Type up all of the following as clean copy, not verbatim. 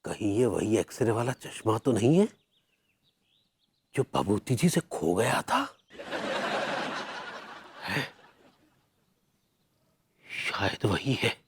कहीं ये वही एक्सरे वाला चश्मा तो नहीं है जो भभूति जी से खो गया था? है? शायद वही है।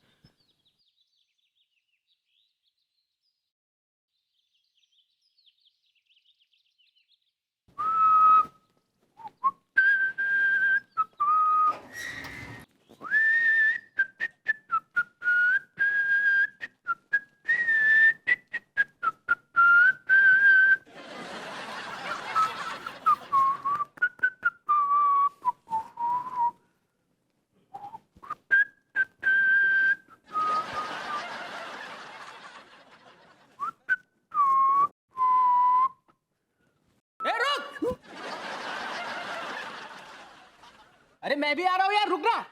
अरे मैं भी आ रहा हूँ यार, रुक ना।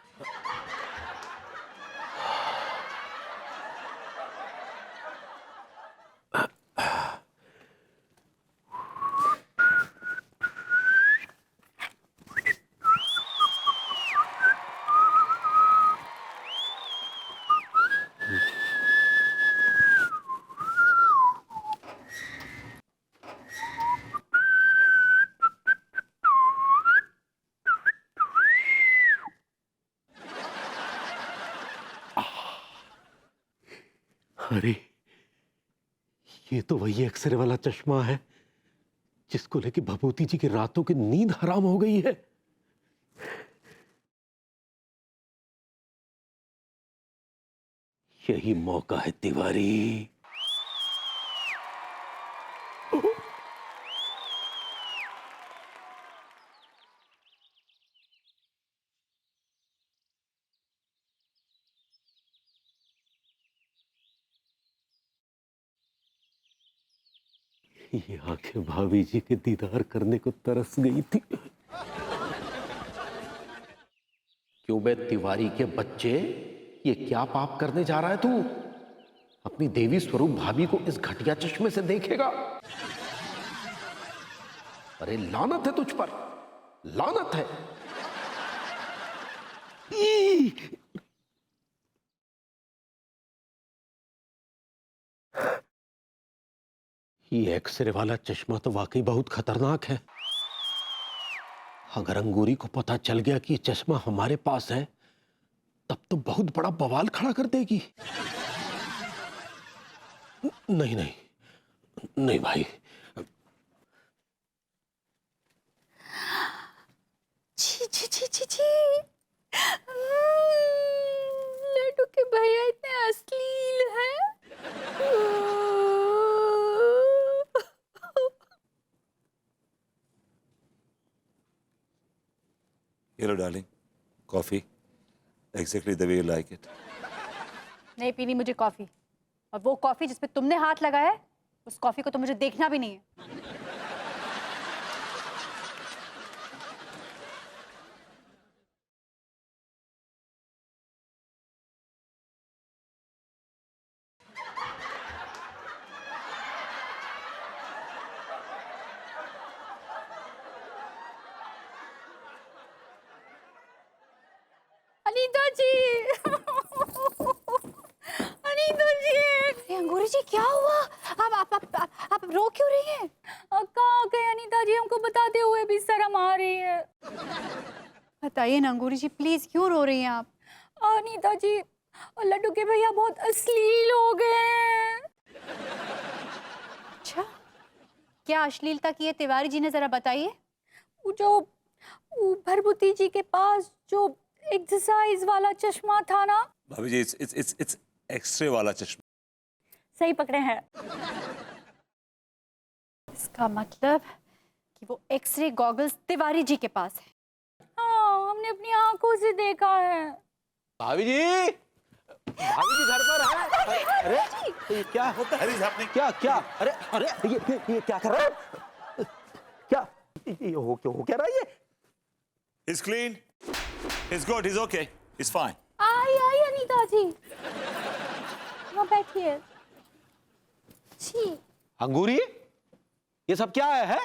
अरे ये तो वही एक्सरे वाला चश्मा है जिसको लेके भभूति जी की रातों की नींद हराम हो गई है। यही मौका है तिवारी। ये आंखें भाभी जी के दीदार करने को तरस गई थी। क्यों बे तिवारी के बच्चे, ये क्या पाप करने जा रहा है तू? अपनी देवी स्वरूप भाभी को इस घटिया चश्मे से देखेगा? अरे लानत है तुझ पर, लानत है। ये एक्सरे वाला चश्मा तो वाकई बहुत खतरनाक है। अगर अंगूरी को पता चल गया कि ये चश्मा हमारे पास है तब तो बहुत बड़ा बवाल खड़ा कर देगी। नहीं नहीं नहीं भाई। छी छी छी छी छी। लड्डू के भैया इतने अश्लील हैं। Hello, darling. Coffee. Exactly the way you like it. नहीं पीनी मुझे कॉफी, और वो कॉफी जिसपे तुमने हाथ लगाया है उस कॉफी को तो मुझे देखना भी नहीं है। अनीता जी। अनीता जी। अरे अंगूरी जी क्या हुआ? आप रो क्यों रही हैं? कहाँ गए अनीता जी, हमको बताते हुए भी शर्म आ रही है। बताइए ना अंगूरी जी, प्लीज क्यों रो रही हैं आप? अनीता जी, और लड्डू के भैया बहुत अश्लील हो गए हैं। अच्छा, क्या अश्लीलता की है तिवारी जी ने, जरा बताइए। वो भरभूति जी के पास जो एक्सरसाइज वाला चश्मा था ना। भाभी जी, it's एक्सरे वाला चश्मा। सही पकड़े हैं। इसका मतलब कि वो एक्सरे गॉगल्स तिवारी जी के पास है। हाँ, हमने अपनी आंखों से देखा है। भाभी जी, भाभी जी घर पर है। अरे ये क्या होता है? क्या क्या? अरे अरे ये क्या कर रहा है? क्या ये हो क्या रहा है ये? He's clean. He's good. He's okay. He's fine. आई अनीता जी, वहाँ बैठिए। छी। अंगूरी, ये सब क्या है?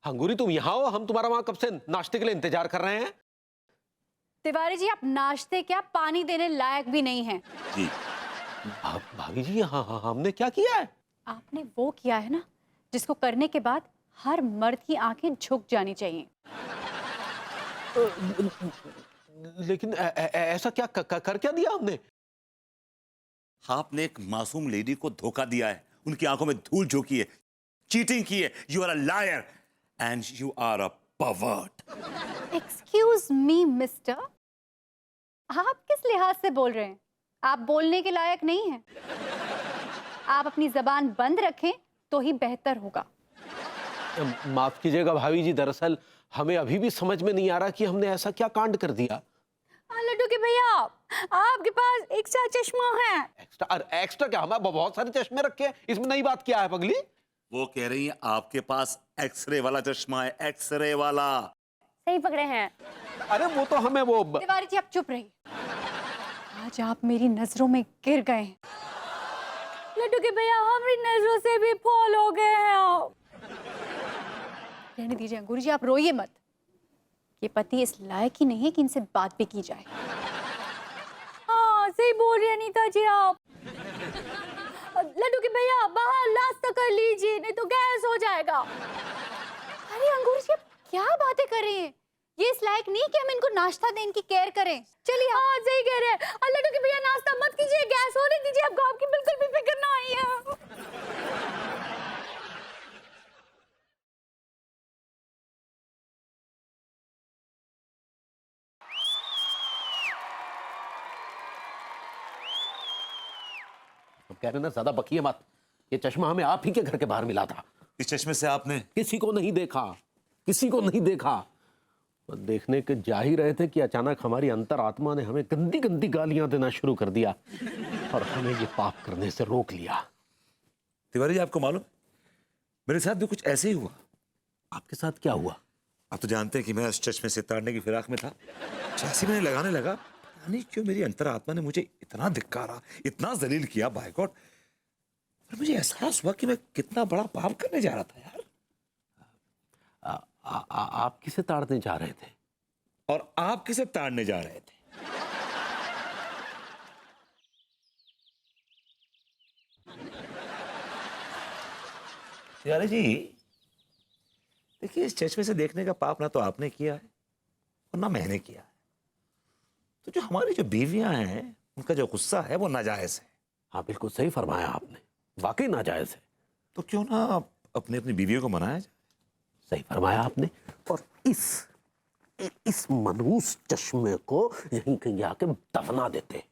अंगूरी तुम यहाँ हो, हम तुम्हारा वहां कब से नाश्ते के लिए इंतजार कर रहे हैं। तिवारी जी, आप नाश्ते क्या पानी देने लायक भी नहीं हैं। जी। भाभी जी, हाँ हाँ, हमने क्या किया है? आपने वो किया है ना जिसको करने के बाद हर मर्द की आंखें झुक जानी चाहिए। लेकिन ऐसा क्या कर क्या दिया हमने? आपने एक मासूम लेडी को धोखा दिया है, उनकी आंखों में धूल झोंकी है, चीटिंग की है। You are a liar and you are a pervert. Excuse me mister, आप किस लिहाज से बोल रहे हैं? आप बोलने के लायक नहीं हैं। आप अपनी जबान बंद रखें तो ही बेहतर होगा। माफ कीजिएगा भाभी जी, दरअसल हमें अभी भी समझ में नहीं आ रहा कि हमने ऐसा क्या कांड कर दिया। लड्डू के भैया, आपके पास एक्स्ट्रा चश्मा है। एक्स्ट्रा क्या? हमारे बहुत सारे चश्मे रखे हैं, इसमें नई बात क्या है पगली? वो कह रही है आपके पास एक्सरे वाला चश्मा है, एक्सरे वाला। सही पकड़े हैं। अरे वो तो हमें वो तिवारी जी, आप चुप रहिए। आज आप मेरी नजरों में गिर गए हैं। लड्डू के भैया, हमारी नजरों से भी फॉल हो गए हैं आप। रहने दीजिए अंगूरी जी, आप रोइए मत। ये पति इस लायक ही नहीं है कि इनसे बात भी की जाए। हाँ, सही बोल रही है अनीता जी आप। लड्डू के भैया, बाहर नाश्ता कर लीजिए, नहीं तो गैस हो जाएगा। अरे अंगूरी जी, आप क्या बातें कर रही हैं? ये इस लायक नहीं कि हम इनको नाश्ता दें, इनकी केयर करें। चलिए। हाँ, सही कह रहे हैं। लड्डू के भैया, नाश्ता मत कीजिए, गैस होने दीजिए। आपको आपकी बिल्कुल भी फिक्र ना आई है। हम कह रहे ना, ज्यादा बकिए मत। ये चश्मा हमें आप ही के घर के बाहर मिला था। इस चश्मे से आपने किसी को नहीं देखा, किसी को नहीं देखा। और देखने के जा ही रहे थे कि अचानक हमारी अंतरात्मा ने हमें गंदी गंदी गालियां देना शुरू कर दिया और हमें ये पाप करने से रोक लिया। तिवारी जी, आपको मालूम मेरे साथ भी कुछ ऐसे ही हुआ। आपके साथ क्या हुआ? आप तो जानते हैं कि मैं उस चश्मे से ताड़ने की फिराक में था। जैसे मैंने लगाने लगा, पता नहीं क्यों मेरी अंतरात्मा ने मुझे इतना धिक्कारा, इतना जलील किया, बाय गॉड। और मुझे एहसास हुआ कि मैं कितना बड़ा पाप करने जा रहा था यार। आप किसे ताड़ने जा रहे थे? और आप किसे ताड़ने जा रहे थे? तिवारी जी, देखिए, इस चश्मे से देखने का पाप ना तो आपने किया है और ना मैंने किया है। तो जो हमारी जो बीवियां हैं, उनका जो गुस्सा है वो नाजायज है। हाँ, बिल्कुल सही फरमाया आपने, वाकई नाजायज है। तो क्यों ना अपनी अपनी बीवियों को मनाया जाए। सही फरमाया आपने। और इस मनहूस चश्मे को यहीं कहीं आके दफना देते।